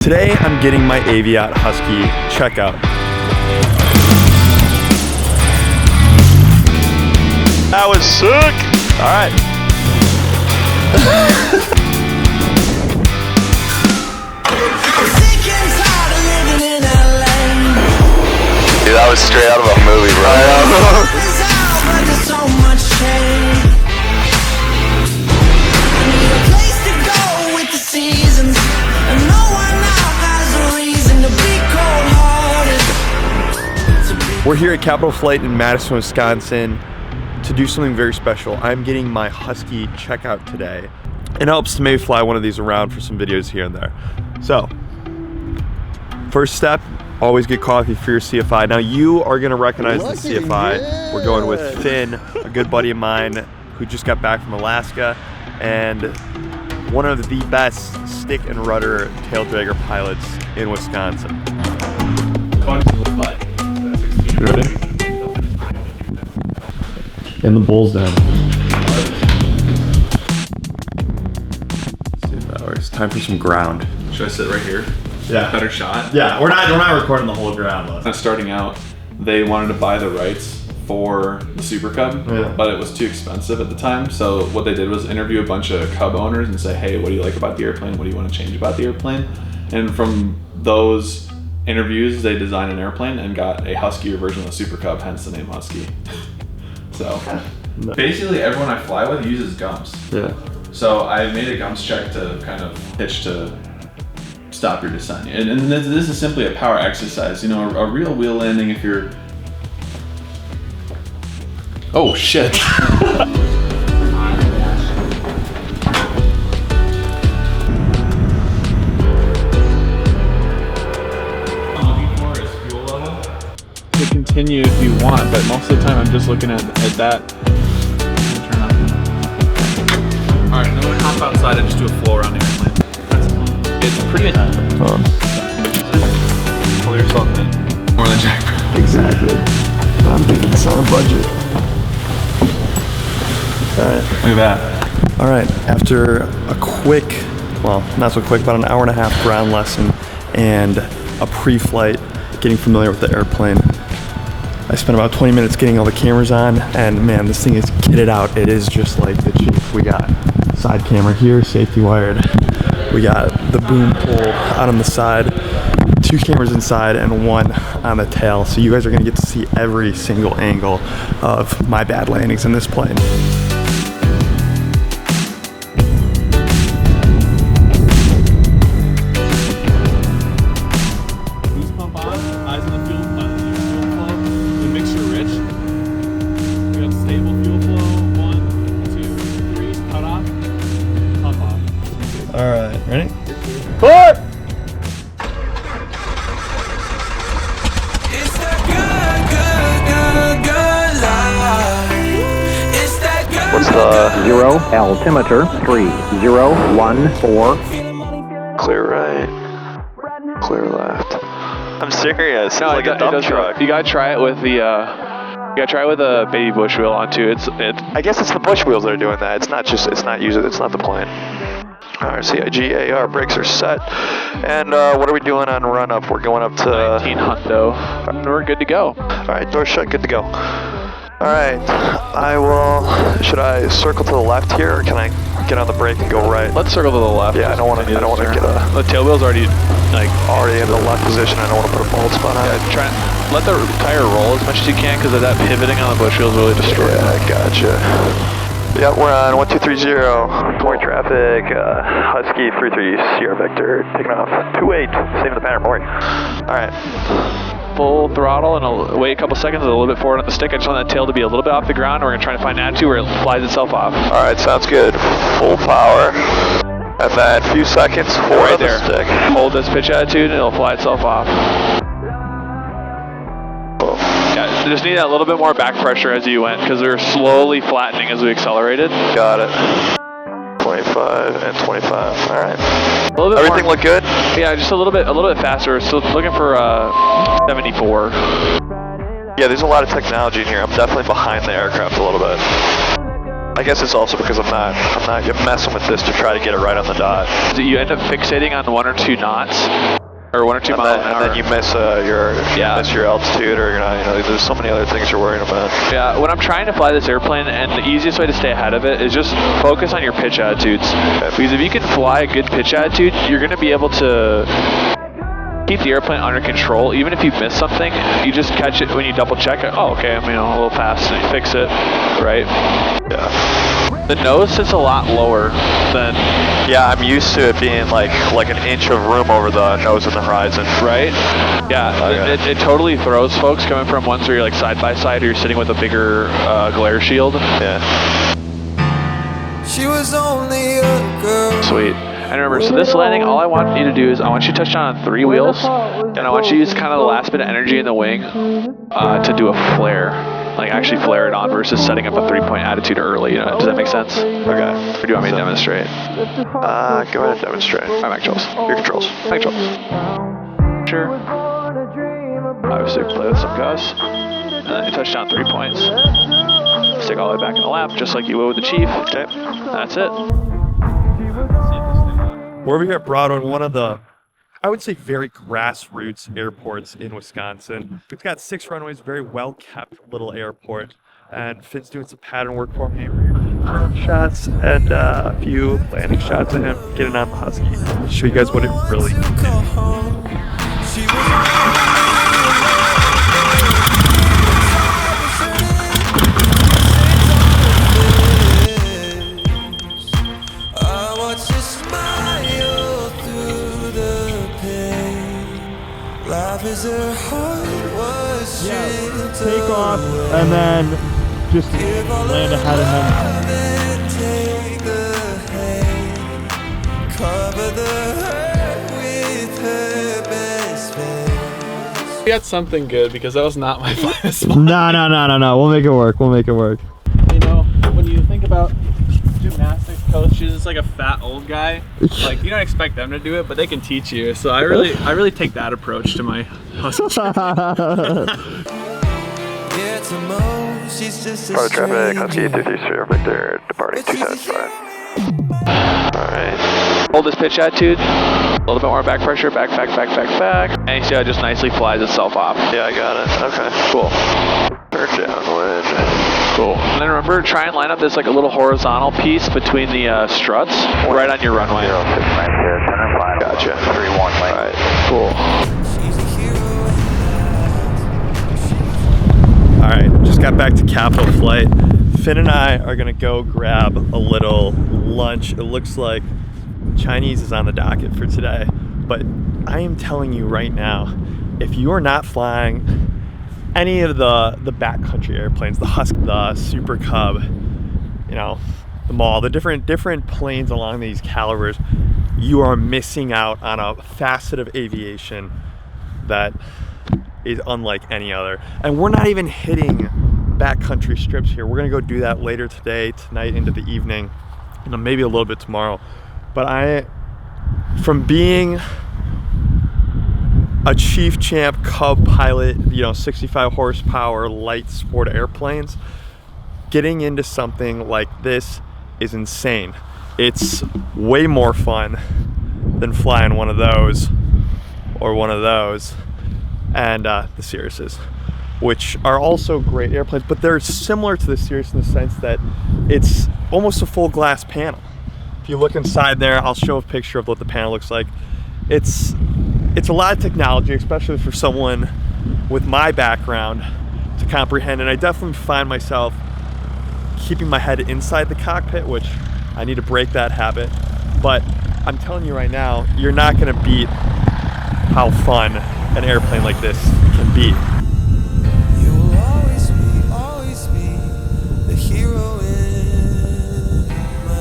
Today I'm getting my Aviat Husky checkout. That was sick! Alright. Dude, that was straight out of a movie, bro. We're here at Capital Flight in Madison, Wisconsin to do something very special. I'm getting my Husky checkout today. It helps to maybe fly one of these around for some videos here and there. So, first step, always get coffee for your CFI. Now you are gonna recognize the CFI. We're going with Finn, a good buddy of mine who just got back from Alaska, and one of the best stick and rudder tail dragger pilots in Wisconsin. Ready? And the bull's down. Let's see if that works. Time for some ground. Should I sit right here? Yeah. Better shot? Yeah, we're not recording the whole ground. Though. Starting out, they wanted to buy the rights for the Super Cub, but it was too expensive at the time. So what they did was interview a bunch of Cub owners and say, hey, what do you like about the airplane? What do you want to change about the airplane? And from those interviews, they designed an airplane and got a huskier version of the Super Cub, hence the name Husky. So basically everyone I fly with uses gumps. Yeah. So I made a gumps check to kind of pitch to stop your descent. And this is simply a power exercise. You know, a real wheel landing, if you're... Oh shit. Continue if you want, but most of the time I'm just looking at that. Turn on. Alright, and then when I hop outside, I just do a flow around the airplane. It's pretty pull yourself in. More than Jack. Exactly. I'm thinking it's on a budget. Alright. Look at that. Alright, after a quick, well, not so quick, about an hour and a half ground lesson and a pre-flight, getting familiar with the airplane, I spent about 20 minutes getting all the cameras on, and man, this thing is kitted out. It is just like the Jeep. We got side camera here, safety wired. We got the boom pole out on the side, 2 cameras inside and 1 on the tail. So you guys are gonna get to see every single angle of my bad landings in this plane. Alright, ready? Port! What's the 0 altimeter 3014? Clear right, clear left. I'm serious. It's like a dump truck. You gotta try it with the you gotta try it with a baby bush wheel on too. I guess it's the bush wheels that are doing that. It's not the plane. Alright, CIG-AR brakes are set. And what are we doing on run up? We're going up to 19 hundo. And we're good to go. Alright, door shut, good to go. Alright, should I circle to the left here, or can I get on the brake and go right? Let's circle to the left. Yeah, I don't want to get the tail wheel's already already in the left position. I don't want to put a bald spot on it. Try let the tire roll as much as you can, because of that pivoting on the bush wheels really destroy it. Yeah, gotcha. Yep, we're on 1230. Point traffic, Husky 33 Sierra Vector, taking off 28, saving the pattern, boy. Alright. Full throttle, and I'll wait a couple seconds, a little bit forward on the stick. I just want that tail to be a little bit off the ground. We're going to try to find an attitude where it flies itself off. Alright, sounds good. Full power. And then a few seconds forward right there. The stick. Hold this pitch attitude and it'll fly itself off. Yeah, just need that little bit more back pressure as you went, because we were slowly flattening as we accelerated. Got it. 25 and 25. Alright. Everything look good? Yeah, just a little bit faster. We're still looking for 74. Yeah, there's a lot of technology in here. I'm definitely behind the aircraft a little bit. I guess it's also because I'm not messing with this to try to get it right on the dot. Do you end up fixating on 1 or 2 knots? Or 1 or 2 miles an hour? And then you miss your altitude, or there's so many other things you're worrying about. Yeah, when I'm trying to fly this airplane, and the easiest way to stay ahead of it is just focus on your pitch attitudes. Because if you can fly a good pitch attitude, you're going to be able to keep the airplane under control. Even if you miss something, you just catch it when you double check it. Oh, okay, I'm a little fast, and you fix it, right? Yeah. The nose sits a lot lower than... Yeah, I'm used to it being like an inch of room over the nose of the horizon. Right? Yeah, okay. It totally throws folks coming from ones where you're like side by side or you're sitting with a bigger glare shield. Yeah. She was only a girl. Sweet. And remember, so this landing, all I want you to do is I want you to touch down on 3 wheels, and I want you to use kind of the last bit of energy in the wing to do a flare. Like actually flare it on versus setting up a 3-point attitude early. Does that make sense? Okay. Or do you want me to demonstrate? Go ahead and demonstrate. All right, Mac controls. Your controls. Mac controls. Sure. Obviously play with some gus. And then you touch down 3 points. Stick all the way back in the lap, just like you would with the Chief. Okay. That's it. We're over here at Broadway, one of the, I would say, very grassroots airports in Wisconsin. It's got 6 runways, very well-kept little airport. And Finn's doing some pattern work for me. Shots and a few landing shots of him getting on the Husky. I'll show you guys what it really take off and then just land ahead of him. We got something good because that was not my finest spot. No. We'll make it work. When you think about gymnastics coaches, it's like a fat old guy. Like you don't expect them to do it, but they can teach you. So I really take that approach to my hustle. Part of traffic, Husky 233 Victor, departing 275. Alright. Hold this pitch attitude. A little bit more back pressure, back. And you see how it just nicely flies itself off. Yeah, I got it. Okay. Cool. Turn downwind. Cool. And then remember, try and line up this like a little horizontal piece between the struts right on your runway. 06 here, center final. Gotcha. 3-1 lane. Alright, cool. Alright, just got back to Capital Flight. Finn and I are gonna go grab a little lunch. It looks like Chinese is on the docket for today, but I am telling you right now, if you are not flying any of the backcountry airplanes, the Husky, the Super Cub, the Maul, the different planes along these calibers, you are missing out on a facet of aviation that is unlike any other. And we're not even hitting backcountry strips here. We're gonna go do that later today, tonight, into the evening, and maybe a little bit tomorrow. But from being a Chief Champ Cub pilot, 65 horsepower light sport airplanes, getting into something like this is insane. It's way more fun than flying one of those or one of those. And the Cirruses, which are also great airplanes, but they're similar to the Cirrus in the sense that it's almost a full glass panel. If you look inside there, I'll show a picture of what the panel looks like. It's a lot of technology, especially for someone with my background to comprehend, and I definitely find myself keeping my head inside the cockpit, which I need to break that habit. But I'm telling you right now, you're not gonna beat how fun an airplane like this can be. You will always be the hero in my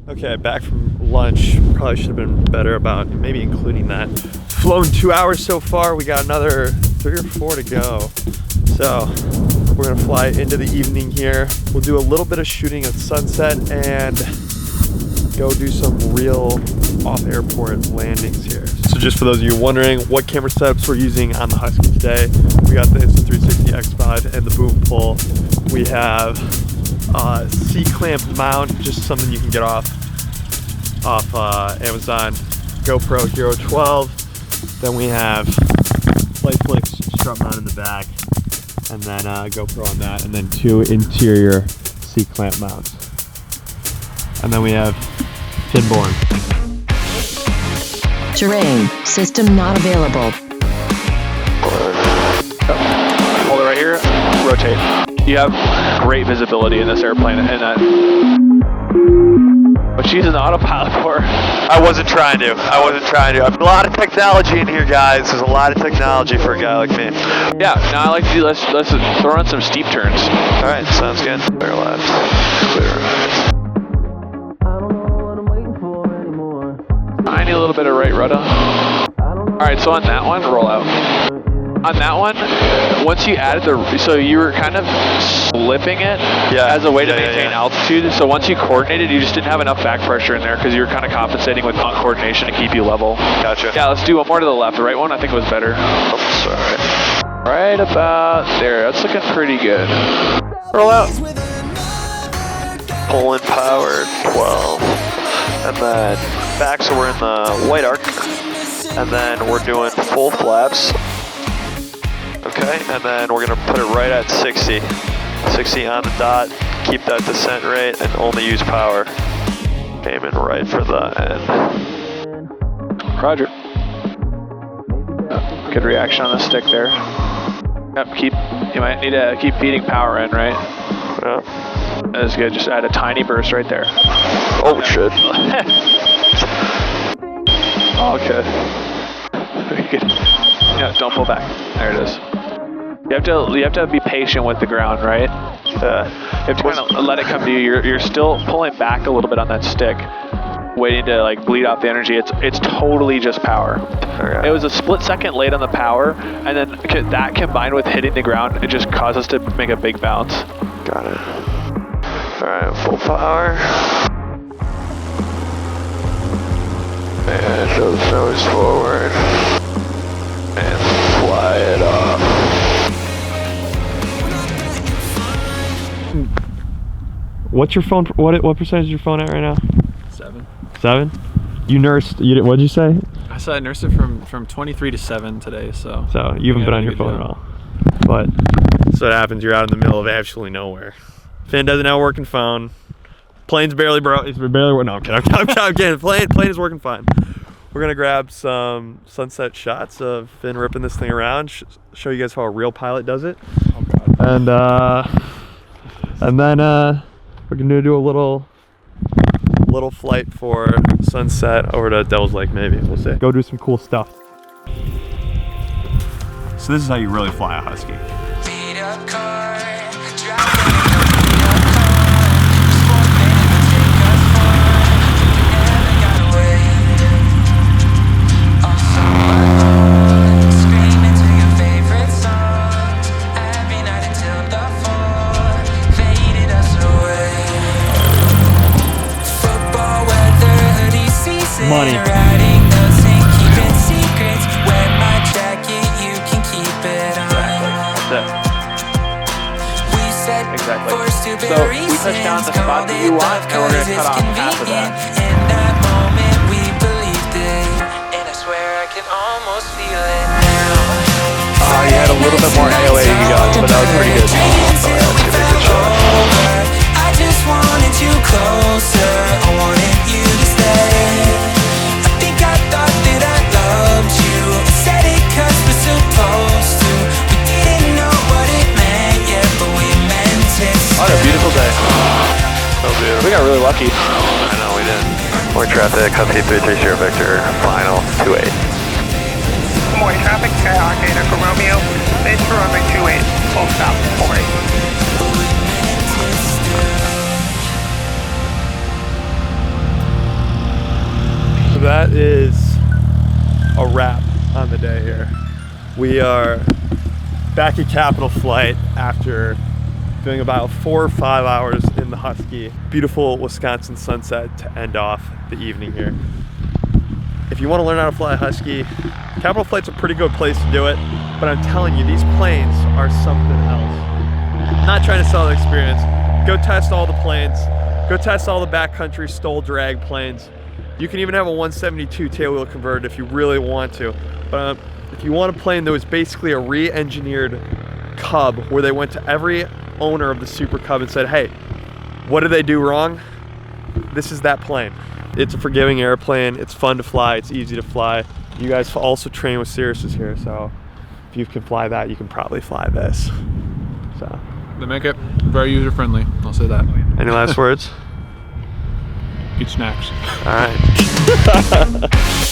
eyes. Okay, back from lunch. Probably should have been better about maybe including that. Flown 2 hours so far. We got another 3 or 4 to go. So we're gonna fly into the evening here. We'll do a little bit of shooting at sunset and go do some real off-airport landings here. So just for those of you wondering what camera setups we're using on the Husky today, we got the Insta360 X5 and the boom pole. We have C-clamp mount, just something you can get off Amazon. GoPro Hero 12. Then we have Flight strap mount in the back, and then GoPro on that, and then 2 interior C-clamp mounts. And then we have Pinborn. Terrain, system not available. Hold it right here, rotate. You have great visibility in this airplane, and that. But she's an autopilot for. I wasn't trying to. A lot of technology in here, guys. There's a lot of technology for a guy like me. Yeah, now I like to do, let's throw in some steep turns. All right, sounds good. Clear left, clear right. Tiny little bit of right rudder. All right, so on that one, roll out. On that one, once you added so you were kind of slipping it as a way to maintain altitude. So once you coordinated, you just didn't have enough back pressure in there because you were kind of compensating with coordination to keep you level. Gotcha. Yeah, let's do one more to the left. The right one I think was better. Oh, sorry. Right about there. That's looking pretty good. Roll out. Pulling power 12. And then back, so we're in the white arc. And then we're doing full flaps. Okay, and then we're gonna put it right at 60. 60 on the dot, keep that descent rate, and only use power. Aiming right for the end. Roger. Good reaction on the stick there. Yep, you might need to keep feeding power in, right? Yeah. That's good, just add a tiny burst right there. Oh, shit. Okay. Good. Yeah, don't pull back. There it is. You have to be patient with the ground, right? You have to kind of let it come to you. You're still pulling back a little bit on that stick, waiting to like bleed out the energy. It's totally just power. Okay. It was a split second late on the power, and then that combined with hitting the ground, it just caused us to make a big bounce. Got it. All right, full power. And show the nose forward. And fly it off. What's your phone? What percentage is your phone at right now? 7. 7? You nursed. What'd you say? I said I nursed it from 23 to 7 today. So you haven't been on your phone at all. But so what happens? You're out in the middle of absolutely nowhere. Finn doesn't have a working phone. Plane's barely broke. It's barely working. No, I'm kidding. I'm kidding. Plane is working fine. We're gonna grab some sunset shots of Finn ripping this thing around. Show you guys how a real pilot does it. Oh God. And then we're gonna do a little flight for sunset over to Devil's Lake, maybe. We'll see. Go do some cool stuff. So this is how you really fly a Husky. Money. Exactly. So we touch down the spot that you want, and we're going to cut off half of that. You had a little bit more AOA than you got, but that was pretty good. I just wanted you closer. I wanted you to stay. I think I thought that I loved you. I said it 'cause we're supposed to. We didn't know what it meant yet, but we meant it. What a beautiful day. So beautiful. We got really lucky. I know we did. More traffic, Husky 330 Victor, final 28. More traffic, Skyhawk Data for Romeo, base for runway 28, full stop, 40. So that is a wrap on the day here. We are back at Capital Flight after doing about 4 or 5 hours in the Husky. Beautiful Wisconsin sunset to end off the evening here. If you want to learn how to fly a Husky, Capital Flight's a pretty good place to do it, but I'm telling you, these planes are something else. I'm not trying to sell the experience. Go test all the planes. Go test all the backcountry stall drag planes. You can even have a 172 tailwheel converted if you really want to. But if you want a plane that was basically a re-engineered Cub, where they went to every owner of the Super Cub and said, hey, what did they do wrong? This is that plane. It's a forgiving airplane. It's fun to fly. It's easy to fly. You guys also train with Sirius's here, so if you can fly that, you can probably fly this. So they make it very user friendly. I'll say that. Any last words? Eat snacks. All right.